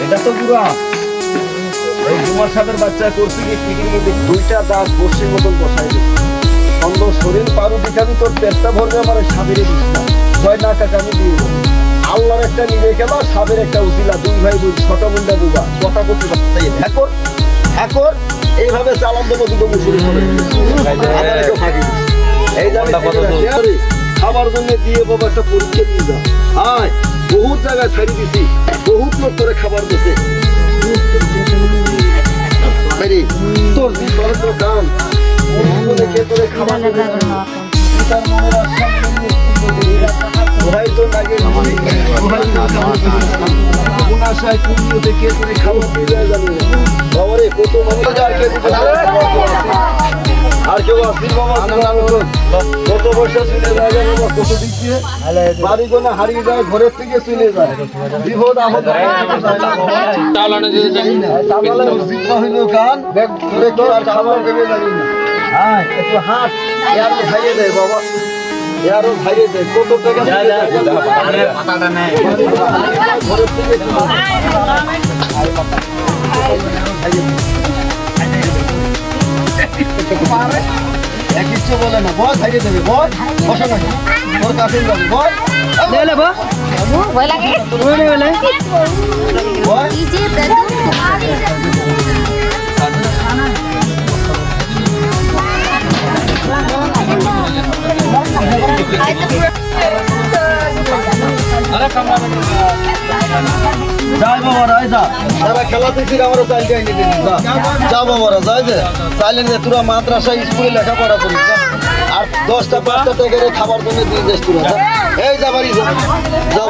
এটা তো পুরা এই তোমার সাথের বাচ্চা করছি কি টিকির মধ্যে দুইটা দাঁত বসির মতন বসাই দিই সুন্দর শরীর পারু দেখাবি তোর পেটটা ভরবে আমার সাবেরে দিস না ছয় না টাকা আমি দিয়ে দেবো আল্লাহর একটা নিবে খেলা সাবের একটা উচিলা দুই ভাই বুঝ ছোট বোনটা বুবা কথা করতে পারতাই হ্যাকর হ্যাকর এইভাবে চালান দেবো দুটো মুসুরি করে এই খাবার জন্য দিয়ে বাবা একটা পরীক্ষা দিয়ে যাও হ্যাঁ বহুত জায়গায় ছাড়ি দিছি বহুত লোক করে খাবার দিছে তোর দোকান তোরে খাবার ওরাই তো লাগে আশায় পুণ্য দেখে তোরে খাবার দিয়ে যাবে বাবারে কত মানুষ আর কেউ আসিল বাবা কত বর্ষা চলে যায় বাবা কত দিক দিয়ে বাড়ি কোনা হারিয়ে যায় ঘরের থেকে চলে যায় বিপদ আপদ হইল কান তোরে তো আর খাবার দেবে জানি না হ্যাঁ একটু হাত ইয়ার খাইয়ে দেয় বাবা ইয়ারও খাইয়ে দেয় কত টাকা পাতাটা নেয় ঘরের থেকে কিচ্ছু বলে না বল খাইয়ে দেবে বল বসা না তোর কাছে যাবে বল লে বল ভয় লাগে বলে বলে বল এই যে বেদম আরে কামরা যাই বাবা রাইজা তারা খেলা দেখি আমারও চাইল যাই নিতে যা বাবারা যাই যে চাইলেন যে তোরা মাদ্রাসা স্কুলে লেখাপড়া করিস আর 10টা 5টা টাকা খাবার জন্য দিয়ে যাস তোরা এই যা বাড়ি যা